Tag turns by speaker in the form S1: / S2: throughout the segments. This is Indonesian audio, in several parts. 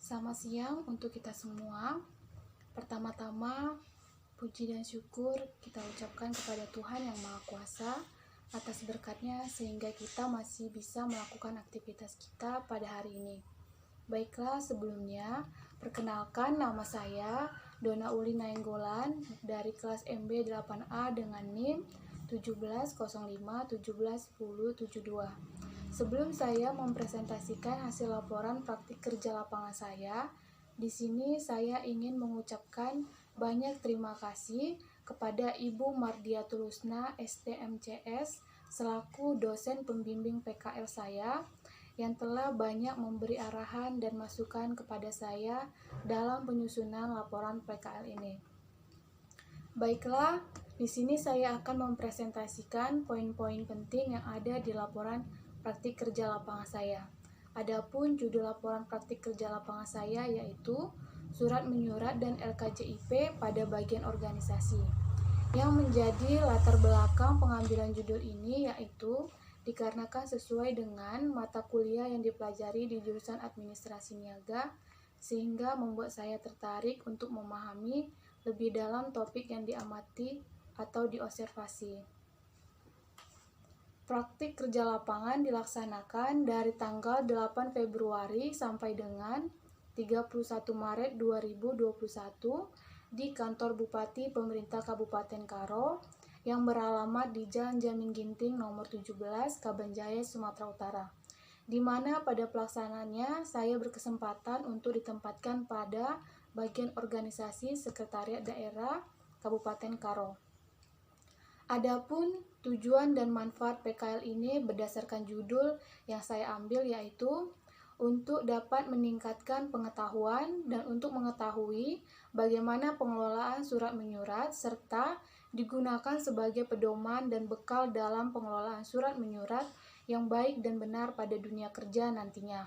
S1: Selamat siang untuk kita semua. Pertama-tama, puji dan syukur kita ucapkan kepada Tuhan yang Maha Kuasa atas berkatnya sehingga kita masih bisa melakukan aktivitas kita pada hari ini. Baiklah, sebelumnya perkenalkan, nama saya Dona Uli Nainggolan dari kelas MB 8A dengan NIM 1705171072. Sebelum saya mempresentasikan hasil laporan praktik kerja lapangan saya, di sini saya ingin mengucapkan banyak terima kasih kepada Ibu Mardiatul Husna STMCS selaku dosen pembimbing PKL saya yang telah banyak memberi arahan dan masukan kepada saya dalam penyusunan laporan PKL ini. Baiklah, di sini saya akan mempresentasikan poin-poin penting yang ada di laporan praktik kerja lapangan saya. Adapun judul laporan praktik kerja lapangan saya yaitu Surat Menyurat dan LKJIP pada bagian organisasi. Yang menjadi latar belakang pengambilan judul ini yaitu dikarenakan sesuai dengan mata kuliah yang dipelajari di jurusan administrasi niaga, sehingga membuat saya tertarik untuk memahami lebih dalam topik yang diamati atau diobservasi. Praktik kerja lapangan dilaksanakan dari tanggal 8 Februari sampai dengan 31 Maret 2021 di kantor Bupati Pemerintah Kabupaten Karo yang beralamat di Jalan Jamin Ginting nomor 17, Kabanjaya, Sumatera Utara. Di mana pada pelaksanaannya saya berkesempatan untuk ditempatkan pada bagian organisasi Sekretariat Daerah Kabupaten Karo. Adapun tujuan dan manfaat PKL ini berdasarkan judul yang saya ambil yaitu untuk dapat meningkatkan pengetahuan dan untuk mengetahui bagaimana pengelolaan surat menyurat serta digunakan sebagai pedoman dan bekal dalam pengelolaan surat menyurat yang baik dan benar pada dunia kerja nantinya.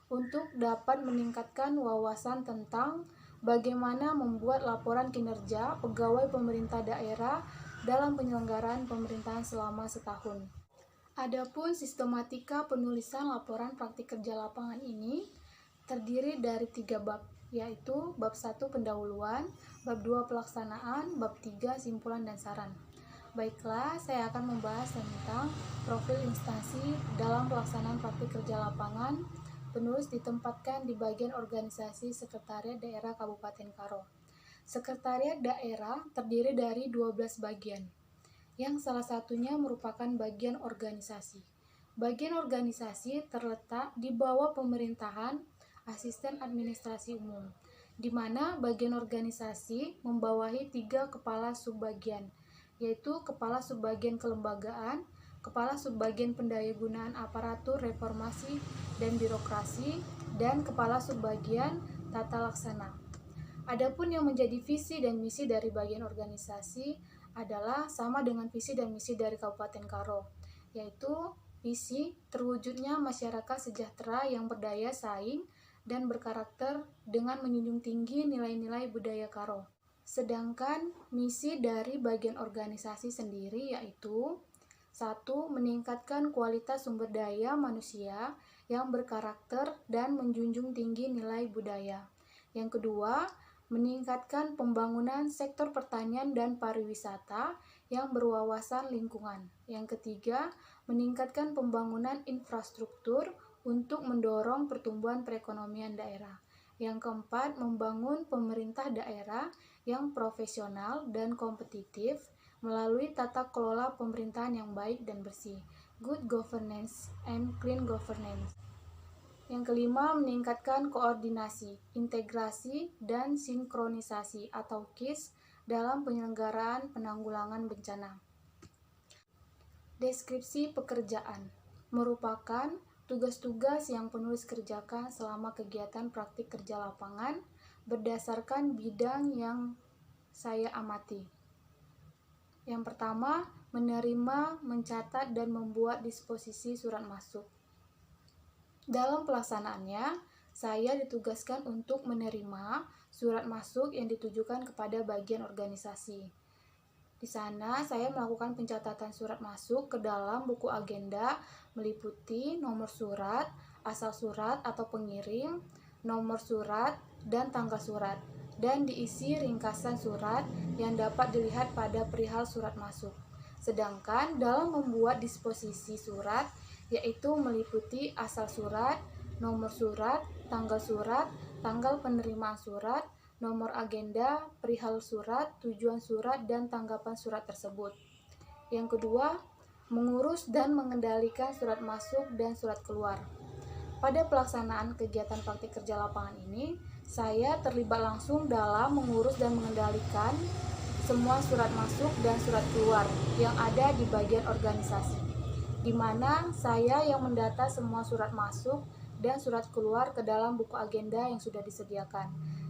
S1: Untuk dapat meningkatkan wawasan tentang bagaimana membuat laporan kinerja pegawai pemerintah daerah dalam penyelenggaraan pemerintahan selama setahun. Adapun sistematika penulisan laporan praktik kerja lapangan ini terdiri dari 3 bab, yaitu bab 1 pendahuluan, bab 2 pelaksanaan, bab 3 simpulan dan saran. Baiklah, saya akan membahas tentang profil instansi dalam pelaksanaan praktik kerja lapangan. Penulis ditempatkan di bagian organisasi Sekretariat Daerah Kabupaten Karo. Sekretariat daerah terdiri dari 12 bagian, yang salah satunya merupakan bagian organisasi. Bagian organisasi terletak di bawah pemerintahan asisten administrasi umum, di mana bagian organisasi membawahi 3 kepala subbagian, yaitu kepala subbagian kelembagaan, kepala subbagian pendayagunaan aparatur reformasi dan birokrasi, dan kepala subbagian tata laksana. Adapun yang menjadi visi dan misi dari bagian organisasi adalah sama dengan visi dan misi dari Kabupaten Karo, yaitu visi terwujudnya masyarakat sejahtera yang berdaya saing dan berkarakter dengan menjunjung tinggi nilai-nilai budaya Karo. Sedangkan misi dari bagian organisasi sendiri yaitu 1. Meningkatkan kualitas sumber daya manusia yang berkarakter dan menjunjung tinggi nilai budaya. Yang kedua, meningkatkan pembangunan sektor pertanian dan pariwisata yang berwawasan lingkungan. Yang ketiga, meningkatkan pembangunan infrastruktur untuk mendorong pertumbuhan perekonomian daerah. Yang keempat, membangun pemerintah daerah yang profesional dan kompetitif melalui tata kelola pemerintahan yang baik dan bersih, good governance and clean governance. Yang kelima, meningkatkan koordinasi, integrasi, dan sinkronisasi atau KIS dalam penyelenggaraan penanggulangan bencana. Deskripsi pekerjaan merupakan tugas-tugas yang penulis kerjakan selama kegiatan praktik kerja lapangan berdasarkan bidang yang saya amati. Yang pertama, menerima, mencatat, dan membuat disposisi surat masuk. Dalam pelaksanaannya, saya ditugaskan untuk menerima surat masuk yang ditujukan kepada bagian organisasi. Di sana, saya melakukan pencatatan surat masuk ke dalam buku agenda meliputi nomor surat, asal surat atau pengirim, nomor surat, dan tanggal surat, dan diisi ringkasan surat yang dapat dilihat pada perihal surat masuk. Sedangkan dalam membuat disposisi surat, yaitu meliputi asal surat, nomor surat, tanggal penerimaan surat, nomor agenda, perihal surat, tujuan surat, dan tanggapan surat tersebut. Yang kedua, mengurus dan mengendalikan surat masuk dan surat keluar. Pada pelaksanaan kegiatan praktik kerja lapangan ini, saya terlibat langsung dalam mengurus dan mengendalikan semua surat masuk dan surat keluar yang ada di bagian organisasi, di mana saya yang mendata semua surat masuk dan surat keluar ke dalam buku agenda yang sudah disediakan.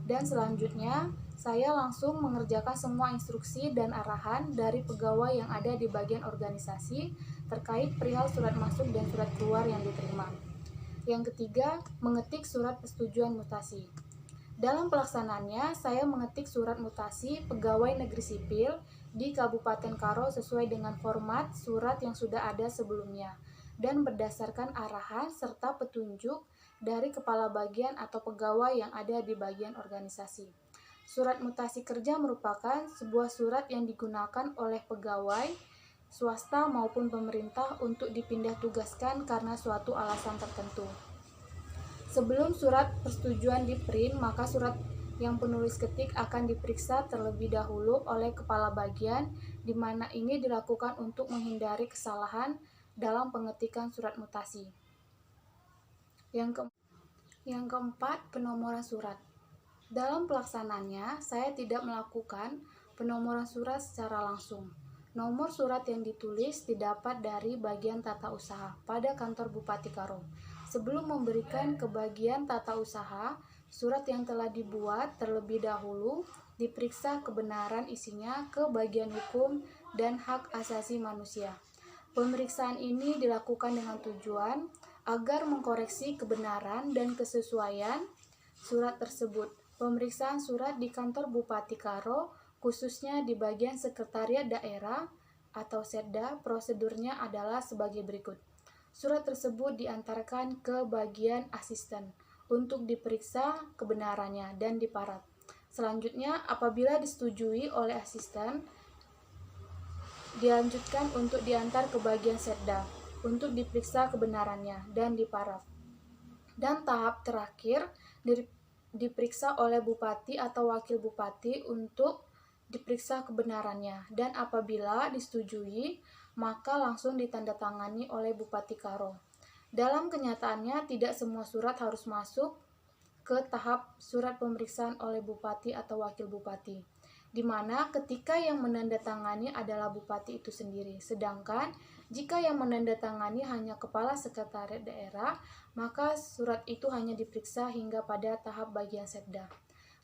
S1: Dan selanjutnya, saya langsung mengerjakan semua instruksi dan arahan dari pegawai yang ada di bagian organisasi terkait perihal surat masuk dan surat keluar yang diterima. Yang ketiga, mengetik surat persetujuan mutasi. Dalam pelaksanaannya, saya mengetik surat mutasi pegawai negeri sipil di Kabupaten Karo sesuai dengan format surat yang sudah ada sebelumnya dan berdasarkan arahan serta petunjuk dari kepala bagian atau pegawai yang ada di bagian organisasi. Surat mutasi kerja merupakan sebuah surat yang digunakan oleh pegawai swasta maupun pemerintah untuk dipindah tugaskan karena suatu alasan tertentu. Sebelum surat persetujuan di-print, maka surat yang penulis ketik akan diperiksa terlebih dahulu oleh kepala bagian, di mana ini dilakukan untuk menghindari kesalahan dalam pengetikan surat mutasi. Yang keempat, penomoran surat. Dalam pelaksanaannya, saya tidak melakukan penomoran surat secara langsung. Nomor surat yang ditulis didapat dari bagian tata usaha pada kantor Bupati Karo. Sebelum memberikan ke bagian tata usaha, surat yang telah dibuat terlebih dahulu diperiksa kebenaran isinya ke bagian hukum dan hak asasi manusia. Pemeriksaan ini dilakukan dengan tujuan agar mengkoreksi kebenaran dan kesesuaian surat tersebut. Pemeriksaan surat di kantor Bupati Karo, khususnya di bagian Sekretariat Daerah atau Setda, prosedurnya adalah sebagai berikut. Surat tersebut diantarkan ke bagian asisten untuk diperiksa kebenarannya dan diparaf. Selanjutnya, apabila disetujui oleh asisten, dilanjutkan untuk diantar ke bagian Setda untuk diperiksa kebenarannya dan diparaf. Dan tahap terakhir diperiksa oleh bupati atau wakil bupati untuk diperiksa kebenarannya, dan apabila disetujui maka langsung ditandatangani oleh Bupati Karo. Dalam kenyataannya tidak semua surat harus masuk ke tahap surat pemeriksaan oleh bupati atau wakil bupati, di mana ketika yang menandatangani adalah bupati itu sendiri, sedangkan jika yang menandatangani hanya kepala sekretariat daerah, maka surat itu hanya diperiksa hingga pada tahap bagian Setda.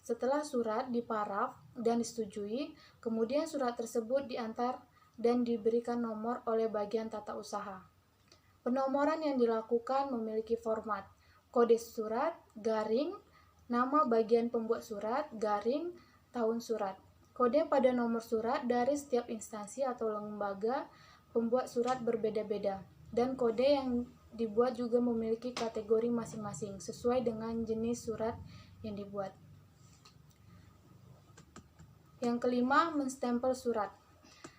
S1: Setelah surat diparaf dan disetujui, kemudian surat tersebut diantar dan diberikan nomor oleh bagian tata usaha. Penomoran yang dilakukan memiliki format kode surat, garing, nama bagian pembuat surat, garing, tahun surat. Kode pada nomor surat dari setiap instansi atau lembaga pembuat surat berbeda-beda, dan kode yang dibuat juga memiliki kategori masing-masing sesuai dengan jenis surat yang dibuat. Yang kelima, menstempel surat.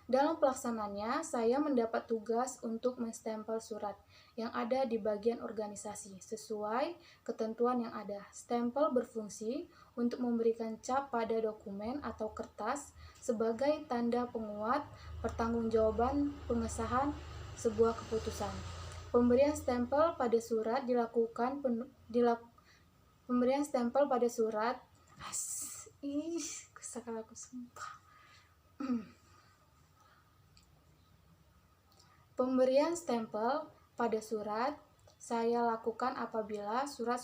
S1: Dalam pelaksanaannya, saya mendapat tugas untuk menstempel surat yang ada di bagian organisasi sesuai ketentuan yang ada. Stempel berfungsi untuk memberikan cap pada dokumen atau kertas sebagai tanda penguat pertanggungjawaban pengesahan sebuah keputusan. Pemberian stempel pada surat pemberian stempel pada surat aku sumpah. Pemberian stempel pada surat saya lakukan apabila surat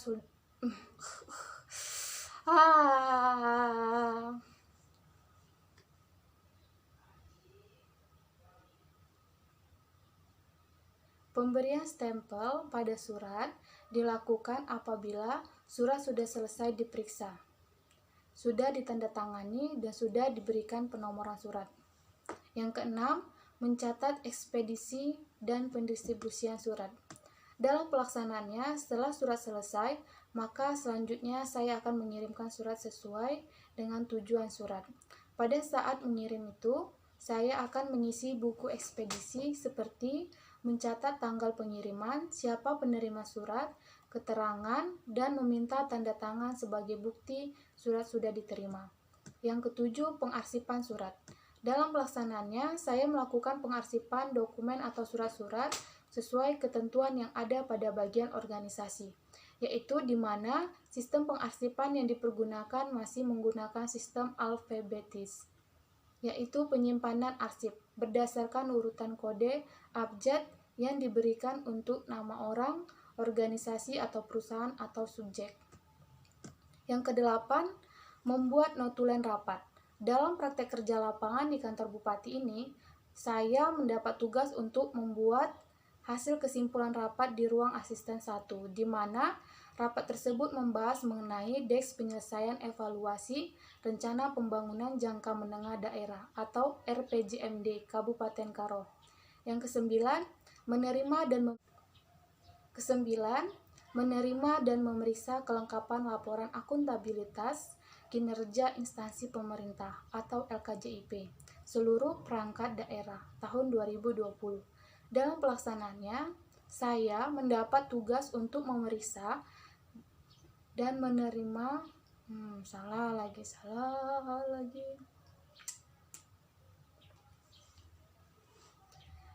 S1: Pemberian stempel pada surat dilakukan apabila surat sudah selesai diperiksa, sudah ditandatangani, dan sudah diberikan penomoran surat. Yang keenam, mencatat ekspedisi dan pendistribusian surat. Dalam pelaksanaannya, setelah surat selesai, maka selanjutnya saya akan mengirimkan surat sesuai dengan tujuan surat. Pada saat mengirim itu, saya akan mengisi buku ekspedisi seperti mencatat tanggal pengiriman, siapa penerima surat, keterangan, dan meminta tanda tangan sebagai bukti surat sudah diterima. Yang ketujuh, pengarsipan surat. Dalam pelaksanaannya, saya melakukan pengarsipan dokumen atau surat-surat sesuai ketentuan yang ada pada bagian organisasi, yaitu di mana sistem pengarsipan yang dipergunakan masih menggunakan sistem alfabetis, yaitu penyimpanan arsip berdasarkan urutan kode abjad yang diberikan untuk nama orang, organisasi atau perusahaan atau subjek. Yang kedelapan, membuat notulen rapat. Dalam praktek kerja lapangan di kantor bupati ini, saya mendapat tugas untuk membuat hasil kesimpulan rapat di ruang asisten 1, di mana rapat tersebut membahas mengenai DEX penyelesaian evaluasi rencana pembangunan jangka menengah daerah atau RPJMD Kabupaten Karo. Yang kesembilan, menerima dan memeriksa kelengkapan laporan akuntabilitas kinerja instansi pemerintah atau LKJIP seluruh perangkat daerah tahun 2020. Dalam pelaksanaannya, saya mendapat tugas untuk memeriksa dan menerima salah lagi.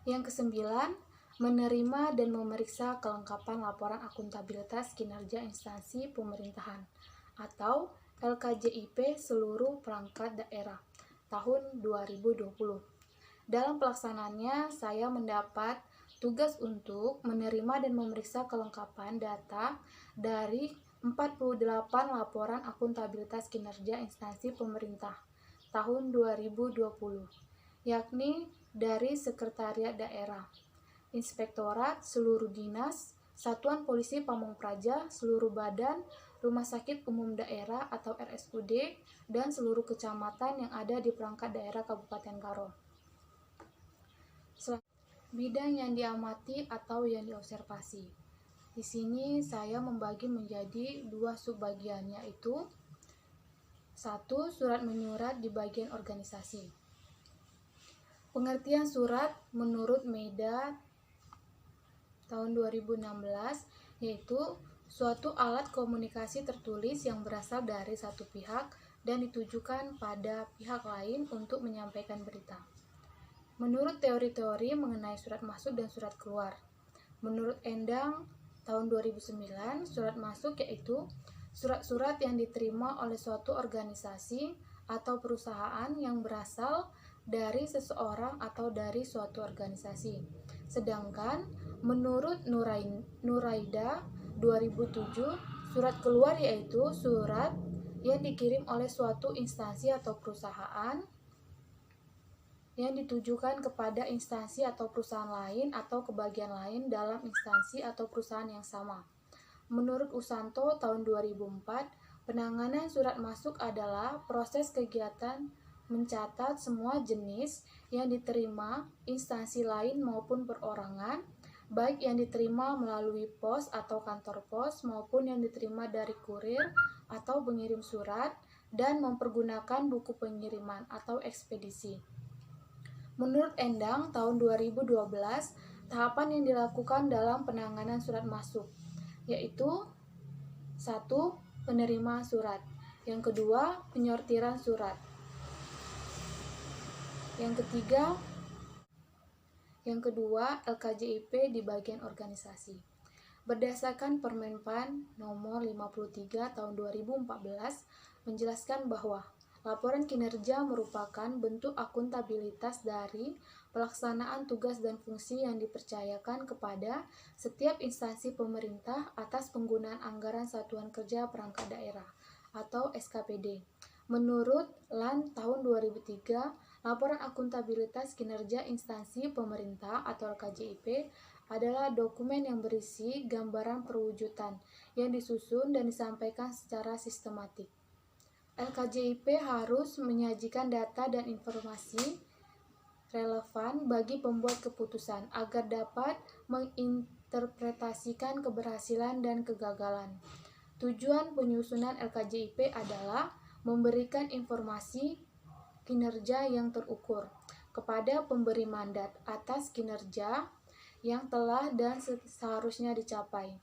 S1: Yang kesembilan, menerima dan memeriksa kelengkapan laporan akuntabilitas kinerja instansi pemerintahan atau LKJIP seluruh perangkat daerah tahun 2020. Dalam pelaksanaannya, saya mendapat tugas untuk menerima dan memeriksa kelengkapan data dari 48 laporan akuntabilitas kinerja instansi pemerintah tahun 2020, yakni dari Sekretariat Daerah, Inspektorat, seluruh dinas, Satuan Polisi Pamong Praja, seluruh badan, Rumah Sakit Umum Daerah atau RSUD, dan seluruh kecamatan yang ada di perangkat daerah Kabupaten Karo. Bidang yang diamati atau yang diobservasi. Di sini saya membagi menjadi dua subbagian, yaitu 1. Surat menyurat di bagian organisasi. Pengertian surat menurut Meida tahun 2016 yaitu suatu alat komunikasi tertulis yang berasal dari satu pihak dan ditujukan pada pihak lain untuk menyampaikan berita. Menurut teori-teori mengenai surat masuk dan surat keluar. Menurut Endang tahun 2009, surat masuk yaitu surat-surat yang diterima oleh suatu organisasi atau perusahaan yang berasal dari seseorang atau dari suatu organisasi. Sedangkan menurut Nuraida 2007, surat keluar yaitu surat yang dikirim oleh suatu instansi atau perusahaan yang ditujukan kepada instansi atau perusahaan lain atau ke bagian lain dalam instansi atau perusahaan yang sama. Menurut Usanto tahun 2004, penanganan surat masuk adalah proses kegiatan mencatat semua jenis yang diterima instansi lain maupun perorangan, baik yang diterima melalui pos atau kantor pos maupun yang diterima dari kurir atau pengirim surat, dan mempergunakan buku pengiriman atau ekspedisi. Menurut Endang tahun 2012, tahapan yang dilakukan dalam penanganan surat masuk yaitu 1. Penerima surat, yang kedua penyortiran surat, yang kedua LKJIP di bagian organisasi. Berdasarkan Permenpan nomor 53 tahun 2014 menjelaskan bahwa laporan kinerja merupakan bentuk akuntabilitas dari pelaksanaan tugas dan fungsi yang dipercayakan kepada setiap instansi pemerintah atas penggunaan anggaran Satuan Kerja Perangkat Daerah atau SKPD. Menurut LAN tahun 2003, laporan akuntabilitas kinerja instansi pemerintah atau LKJIP adalah dokumen yang berisi gambaran perwujudan yang disusun dan disampaikan secara sistematik. LKJIP harus menyajikan data dan informasi relevan bagi pembuat keputusan agar dapat menginterpretasikan keberhasilan dan kegagalan Tujuan penyusunan LKJIP adalah memberikan informasi kinerja yang terukur kepada pemberi mandat atas kinerja yang telah dan seharusnya dicapai,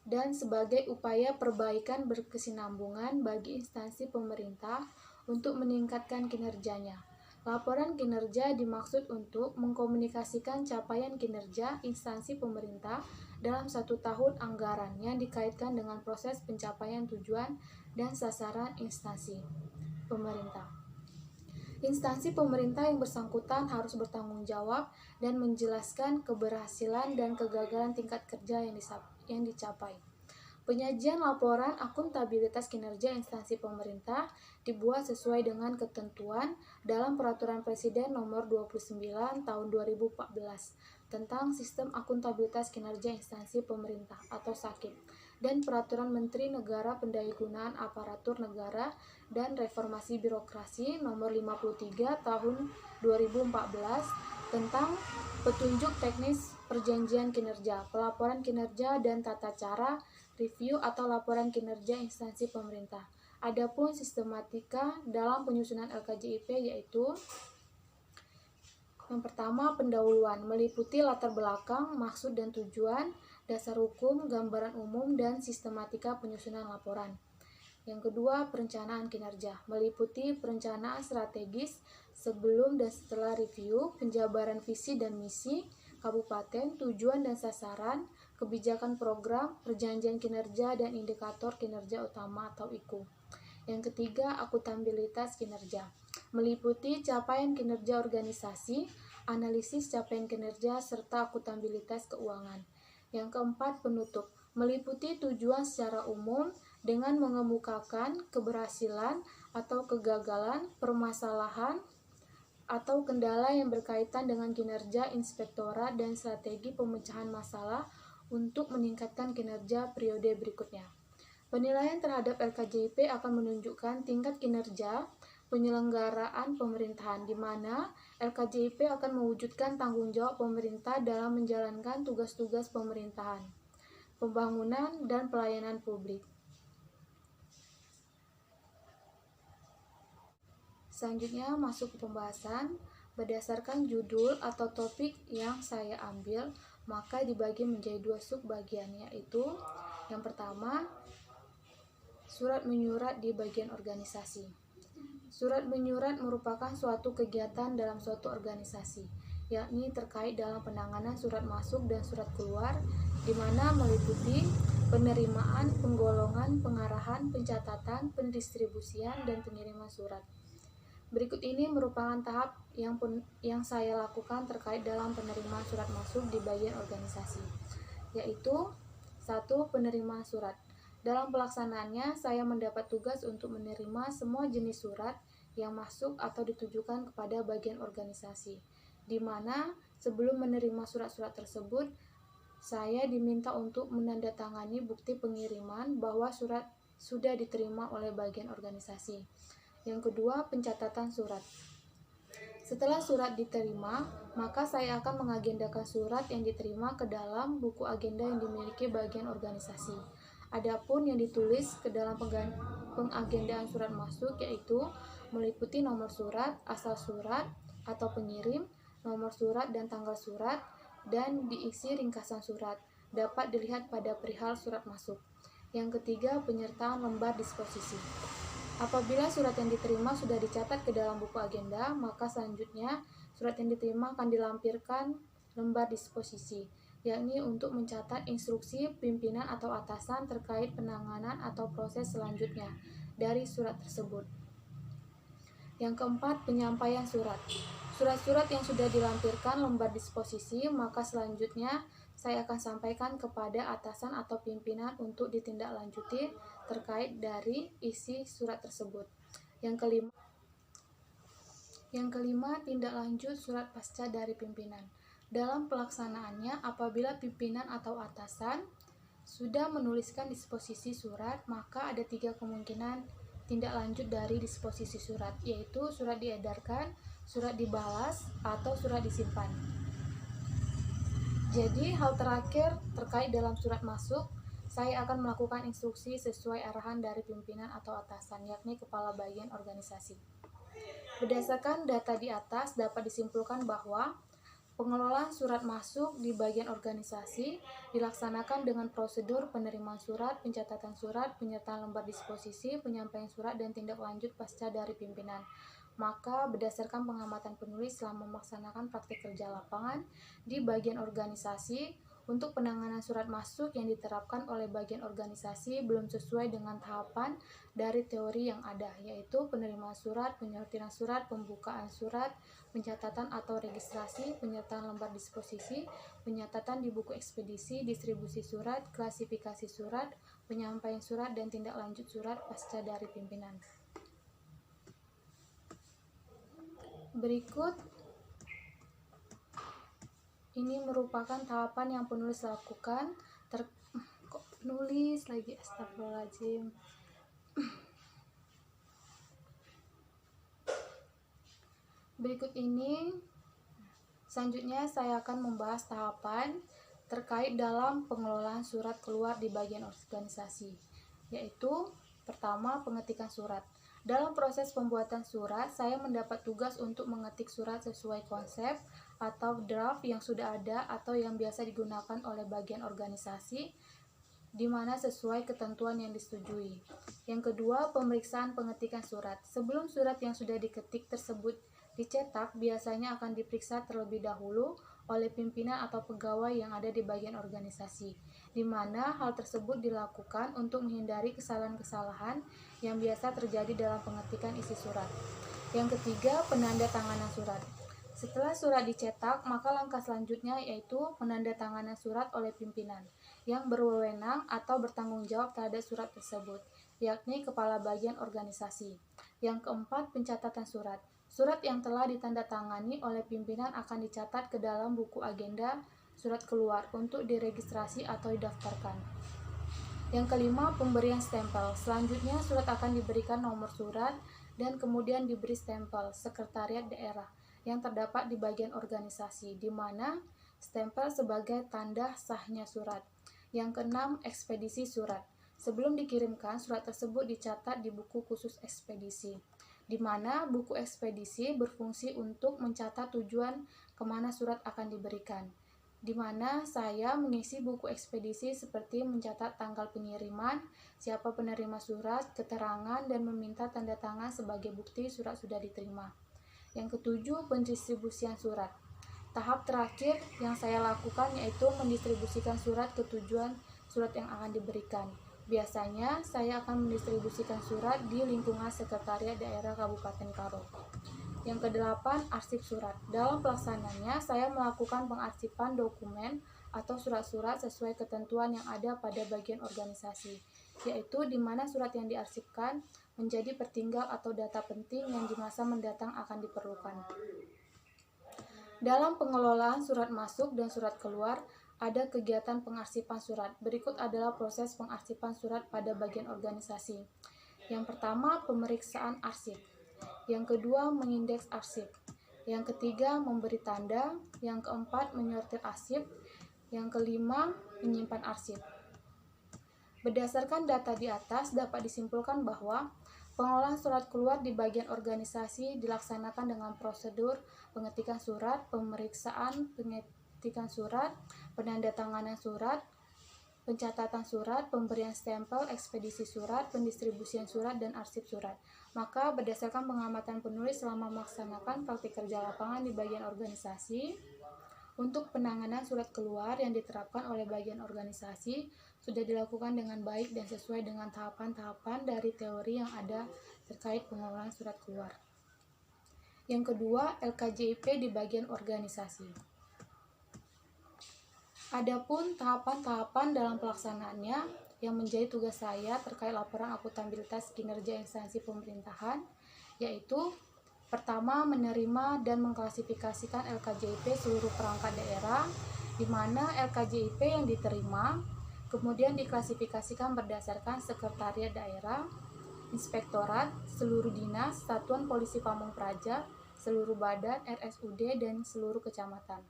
S1: dan sebagai upaya perbaikan berkesinambungan bagi instansi pemerintah untuk meningkatkan kinerjanya. Laporan kinerja dimaksud untuk mengkomunikasikan capaian kinerja instansi pemerintah dalam 1 tahun anggaran yang dikaitkan dengan proses pencapaian tujuan dan sasaran instansi pemerintah. Instansi pemerintah yang bersangkutan harus bertanggung jawab dan menjelaskan keberhasilan dan kegagalan tingkat kerja yang dicapai. Penyajian laporan akuntabilitas kinerja instansi pemerintah dibuat sesuai dengan ketentuan dalam Peraturan Presiden Nomor 29 Tahun 2014 tentang Sistem Akuntabilitas Kinerja Instansi Pemerintah atau SAKIP dan Peraturan Menteri Negara Pendayagunaan Aparatur Negara dan Reformasi Birokrasi Nomor 53 Tahun 2014 tentang petunjuk teknis perjanjian kinerja, pelaporan kinerja dan tata cara review atau laporan kinerja instansi pemerintah. Adapun sistematika dalam penyusunan LKJIP yaitu yang pertama, pendahuluan meliputi latar belakang, maksud dan tujuan, dasar hukum, gambaran umum, dan sistematika penyusunan laporan. Yang kedua, perencanaan kinerja meliputi perencanaan strategis sebelum dan setelah review, penjabaran visi dan misi kabupaten, tujuan dan sasaran, kebijakan program, perjanjian kinerja, dan indikator kinerja utama atau IKU. Yang ketiga, akuntabilitas kinerja meliputi capaian kinerja organisasi, analisis capaian kinerja, serta akuntabilitas keuangan. Yang keempat, penutup meliputi tujuan secara umum dengan mengemukakan keberhasilan atau kegagalan, permasalahan, atau kendala yang berkaitan dengan kinerja inspektorat dan strategi pemecahan masalah untuk meningkatkan kinerja periode berikutnya. Penilaian terhadap LKJIP akan menunjukkan tingkat kinerja penyelenggaraan pemerintahan, di mana LKJIP akan mewujudkan tanggung jawab pemerintah dalam menjalankan tugas-tugas pemerintahan, pembangunan, dan pelayanan publik. Selanjutnya masuk ke pembahasan. Berdasarkan judul atau topik yang saya ambil, maka dibagi menjadi 2 subbagian, yaitu yang pertama, surat menyurat di bagian organisasi. Surat menyurat merupakan suatu kegiatan dalam suatu organisasi, yakni terkait dalam penanganan surat masuk dan surat keluar, di mana meliputi penerimaan, penggolongan, pengarahan, pencatatan, pendistribusian, dan pengiriman surat. Berikut ini merupakan tahap yang saya lakukan terkait dalam penerimaan surat masuk di bagian organisasi, yaitu 1. Penerimaan surat. Dalam pelaksanaannya, saya mendapat tugas untuk menerima semua jenis surat yang masuk atau ditujukan kepada bagian organisasi, di mana sebelum menerima surat-surat tersebut, saya diminta untuk menandatangani bukti pengiriman bahwa surat sudah diterima oleh bagian organisasi. Yang kedua, pencatatan surat. Setelah surat diterima, maka saya akan mengagendakan surat yang diterima ke dalam buku agenda yang dimiliki bagian organisasi. Adapun yang ditulis ke dalam pengagendaan surat masuk yaitu meliputi nomor surat, asal surat atau pengirim, nomor surat dan tanggal surat, dan diisi ringkasan surat. Dapat dilihat pada perihal surat masuk. Yang ketiga, penyertaan lembar disposisi. Apabila surat yang diterima sudah dicatat ke dalam buku agenda, maka selanjutnya surat yang diterima akan dilampirkan lembar disposisi, yakni untuk mencatat instruksi pimpinan atau atasan terkait penanganan atau proses selanjutnya dari surat tersebut. Yang keempat, penyampaian surat. Surat-surat yang sudah dilampirkan lembar disposisi, maka selanjutnya saya akan sampaikan kepada atasan atau pimpinan untuk ditindaklanjuti terkait dari isi surat tersebut. Yang kelima, tindak lanjut surat pasca dari pimpinan. Dalam pelaksanaannya, apabila pimpinan atau atasan sudah menuliskan disposisi surat, maka ada 3 kemungkinan tindak lanjut dari disposisi surat, yaitu surat diedarkan, surat dibalas, atau surat disimpan. Jadi, hal terakhir terkait dalam surat masuk, saya akan melakukan instruksi sesuai arahan dari pimpinan atau atasan, yakni kepala bagian organisasi. Berdasarkan data di atas, dapat disimpulkan bahwa pengelolaan surat masuk di bagian organisasi dilaksanakan dengan prosedur penerimaan surat, pencatatan surat, penyertaan lembar disposisi, penyampaian surat, dan tindak lanjut pasca dari pimpinan. Maka berdasarkan pengamatan penulis selama melaksanakan praktik kerja lapangan di bagian organisasi, untuk penanganan surat masuk yang diterapkan oleh bagian organisasi belum sesuai dengan tahapan dari teori yang ada, yaitu penerimaan surat, penyortiran surat, pembukaan surat, pencatatan atau registrasi, penyertaan lembar disposisi, penyatatan di buku ekspedisi, distribusi surat, klasifikasi surat, penyampaian surat, dan tindak lanjut surat pasca dari pimpinan. Berikut ini merupakan tahapan yang penulis lakukan. Kok penulis lagi, astagfirullahaladzim. Berikut ini selanjutnya saya akan membahas tahapan terkait dalam pengelolaan surat keluar di bagian organisasi, yaitu pertama, pengetikan surat. Dalam proses pembuatan surat, saya mendapat tugas untuk mengetik surat sesuai konsep atau draft yang sudah ada atau yang biasa digunakan oleh bagian organisasi, di mana sesuai ketentuan yang disetujui. Yang kedua, pemeriksaan pengetikan surat. Sebelum surat yang sudah diketik tersebut dicetak, biasanya akan diperiksa terlebih dahulu oleh pimpinan atau pegawai yang ada di bagian organisasi, di mana hal tersebut dilakukan untuk menghindari kesalahan-kesalahan yang biasa terjadi dalam pengetikan isi surat. Yang ketiga, penandatanganan surat. Setelah surat dicetak, maka langkah selanjutnya yaitu penandatanganan surat oleh pimpinan yang berwenang atau bertanggung jawab terhadap surat tersebut, yakni kepala bagian organisasi. Yang keempat, pencatatan surat. Surat yang telah ditandatangani oleh pimpinan akan dicatat ke dalam buku agenda surat keluar untuk diregistrasi atau didaftarkan. Yang kelima, pemberian stempel. Selanjutnya, surat akan diberikan nomor surat dan kemudian diberi stempel sekretariat daerah yang terdapat di bagian organisasi, di mana stempel sebagai tanda sahnya surat. Yang keenam, ekspedisi surat. Sebelum dikirimkan, surat tersebut dicatat di buku khusus ekspedisi, di mana buku ekspedisi berfungsi untuk mencatat tujuan kemana surat akan diberikan, di mana saya mengisi buku ekspedisi seperti mencatat tanggal pengiriman, siapa penerima surat, keterangan, dan meminta tanda tangan sebagai bukti surat sudah diterima. Yang ketujuh, pendistribusian surat. Tahap terakhir yang saya lakukan yaitu mendistribusikan surat ke tujuan surat yang akan diberikan. Biasanya, saya akan mendistribusikan surat di lingkungan sekretariat daerah Kabupaten Karo. Yang kedelapan, arsip surat. Dalam pelaksanaannya, saya melakukan pengarsipan dokumen atau surat-surat sesuai ketentuan yang ada pada bagian organisasi, yaitu di mana surat yang diarsipkan menjadi pertinggal atau data penting yang di masa mendatang akan diperlukan. Dalam pengelolaan surat masuk dan surat keluar, ada kegiatan pengarsipan surat. Berikut adalah proses pengarsipan surat pada bagian organisasi. Yang pertama, pemeriksaan arsip. Yang kedua, mengindeks arsip. Yang ketiga, memberi tanda. Yang keempat, menyortir arsip. Yang kelima, menyimpan arsip. Berdasarkan data di atas, dapat disimpulkan bahwa pengelolaan surat keluar di bagian organisasi dilaksanakan dengan prosedur pengetikan surat, pemeriksaan pengetikan surat, penandatanganan surat, pencatatan surat, pemberian stempel, ekspedisi surat, pendistribusian surat, dan arsip surat. Maka berdasarkan pengamatan penulis selama melaksanakan praktik kerja lapangan di bagian organisasi, untuk penanganan surat keluar yang diterapkan oleh bagian organisasi sudah dilakukan dengan baik dan sesuai dengan tahapan-tahapan dari teori yang ada terkait pengelolaan surat keluar. Yang kedua, LKJIP di bagian organisasi. Adapun tahapan-tahapan dalam pelaksanaannya yang menjadi tugas saya terkait laporan akuntabilitas kinerja instansi pemerintahan, yaitu pertama, menerima dan mengklasifikasikan LKJIP seluruh perangkat daerah, di mana LKJIP yang diterima kemudian diklasifikasikan berdasarkan sekretariat daerah, inspektorat, seluruh dinas, satuan polisi Pamung Praja, seluruh badan, RSUD, dan seluruh kecamatan.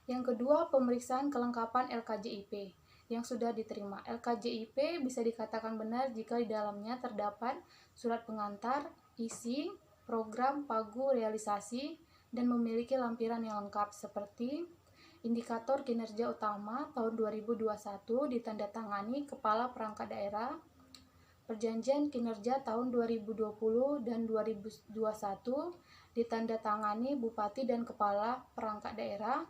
S1: Yang kedua, pemeriksaan kelengkapan LKJIP. yang sudah diterima. LKJIP bisa dikatakan benar jika di dalamnya terdapat surat pengantar, isi, program, pagu, realisasi, dan memiliki lampiran yang lengkap seperti indikator kinerja utama tahun 2021 ditandatangani Kepala Perangkat Daerah, Perjanjian Kinerja tahun 2020 dan 2021 ditandatangani Bupati dan Kepala Perangkat Daerah,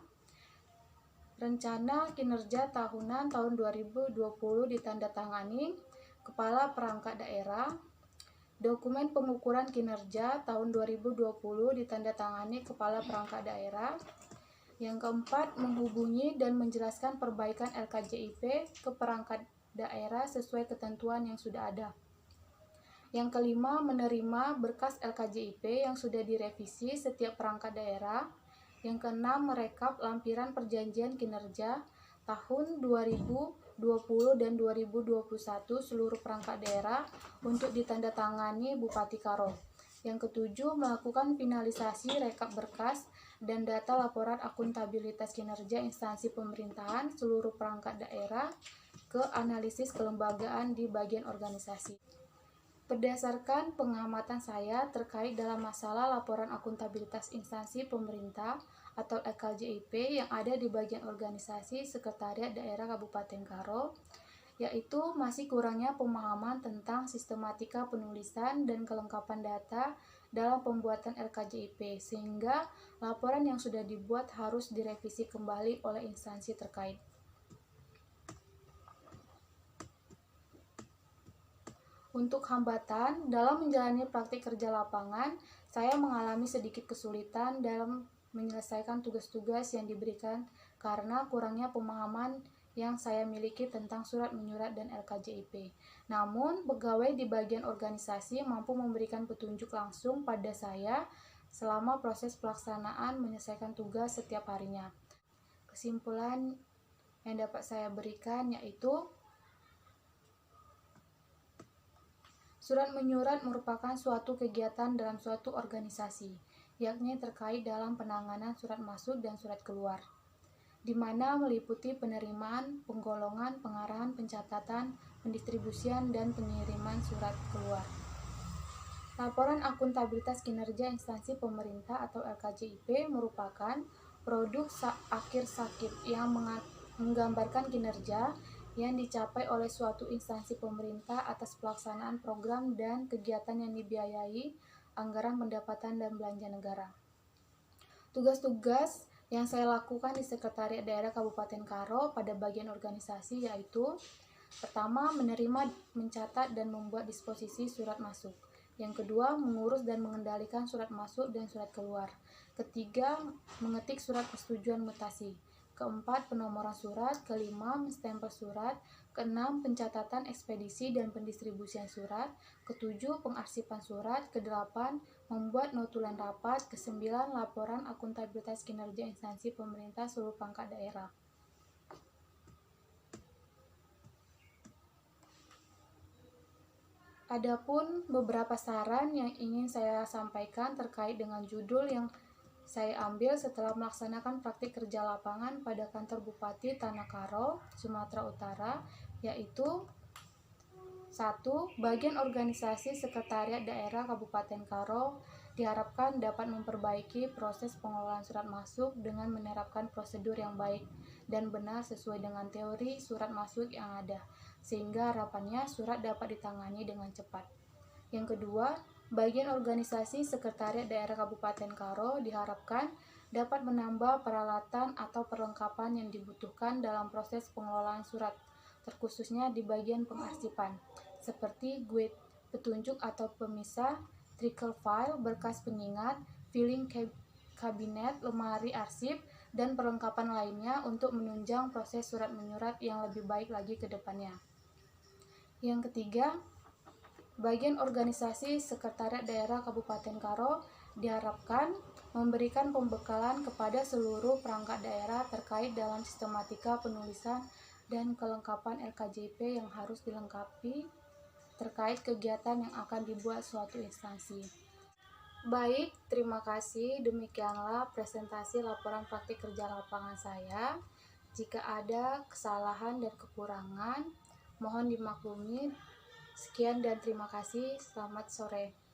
S1: Rencana Kinerja Tahunan tahun 2020 ditandatangani Kepala Perangkat Daerah, Dokumen Pengukuran Kinerja tahun 2020 ditandatangani Kepala Perangkat Daerah. Yang keempat, menghubungi dan menjelaskan perbaikan LKJIP ke perangkat daerah sesuai ketentuan yang sudah ada. Yang kelima, menerima berkas LKJIP yang sudah direvisi setiap perangkat daerah. Yang keenam, merekap lampiran perjanjian kinerja tahun 2020 dan 2021 seluruh perangkat daerah untuk ditandatangani Bupati Karo. Yang ketujuh, melakukan finalisasi rekap berkas dan data laporan akuntabilitas kinerja instansi pemerintahan seluruh perangkat daerah ke analisis kelembagaan di bagian organisasi. Berdasarkan pengamatan saya terkait dalam masalah laporan akuntabilitas instansi pemerintah atau LKJIP yang ada di bagian organisasi Sekretariat Daerah Kabupaten Karo, yaitu masih kurangnya pemahaman tentang sistematika penulisan dan kelengkapan data dalam pembuatan LKJIP, sehingga laporan yang sudah dibuat harus direvisi kembali oleh instansi terkait. Untuk hambatan dalam menjalani praktik kerja lapangan, saya mengalami sedikit kesulitan dalam menyelesaikan tugas-tugas yang diberikan karena kurangnya pemahaman yang saya miliki tentang surat menyurat dan LKJIP. Namun, pegawai di bagian organisasi mampu memberikan petunjuk langsung pada saya selama proses pelaksanaan menyelesaikan tugas setiap harinya. Kesimpulan yang dapat saya berikan yaitu surat menyurat merupakan suatu kegiatan dalam suatu organisasi, yakni terkait dalam penanganan surat masuk dan surat keluar, di mana meliputi penerimaan, penggolongan, pengarahan, pencatatan, pendistribusian, dan pengiriman surat keluar. Laporan akuntabilitas kinerja instansi pemerintah atau LKJIP merupakan produk akhir sakit yang menggambarkan kinerja yang dicapai oleh suatu instansi pemerintah atas pelaksanaan program dan kegiatan yang dibiayai anggaran pendapatan dan belanja negara. Tugas-tugas yang saya lakukan di Sekretariat Daerah Kabupaten Karo pada bagian organisasi yaitu: pertama, menerima, mencatat, dan membuat disposisi surat masuk. Yang kedua, mengurus dan mengendalikan surat masuk dan surat keluar. Ketiga, mengetik surat persetujuan mutasi. Keempat, penomoran surat. Kelima, menstempel surat. Keenam, pencatatan ekspedisi dan pendistribusian surat. Ketujuh, pengarsipan surat. Kedelapan, membuat notulen rapat. Kesembilan, laporan akuntabilitas kinerja instansi pemerintah seluruh pangkat daerah. Adapun beberapa saran yang ingin saya sampaikan terkait dengan judul yang saya ambil setelah melaksanakan praktik kerja lapangan pada kantor Bupati Tanah Karo, Sumatera Utara, yaitu 1. Bagian organisasi Sekretariat Daerah Kabupaten Karo diharapkan dapat memperbaiki proses pengelolaan surat masuk dengan menerapkan prosedur yang baik dan benar sesuai dengan teori surat masuk yang ada, sehingga harapannya surat dapat ditangani dengan cepat. Yang kedua, bagian organisasi Sekretariat Daerah Kabupaten Karo diharapkan dapat menambah peralatan atau perlengkapan yang dibutuhkan dalam proses pengelolaan surat, terkhususnya di bagian pengarsipan, seperti guide petunjuk atau pemisah, trickle file, berkas pengingat, filing kabinet, lemari arsip, dan perlengkapan lainnya untuk menunjang proses surat menyurat yang lebih baik lagi ke depannya. Yang ketiga, bagian organisasi Sekretariat Daerah Kabupaten Karo diharapkan memberikan pembekalan kepada seluruh perangkat daerah terkait dalam sistematika penulisan dan kelengkapan LKJIP yang harus dilengkapi terkait kegiatan yang akan dibuat suatu instansi. Baik, terima kasih. Demikianlah presentasi laporan praktik kerja lapangan saya. Jika ada kesalahan dan kekurangan, mohon dimaklumi. Sekian dan terima kasih. Selamat sore.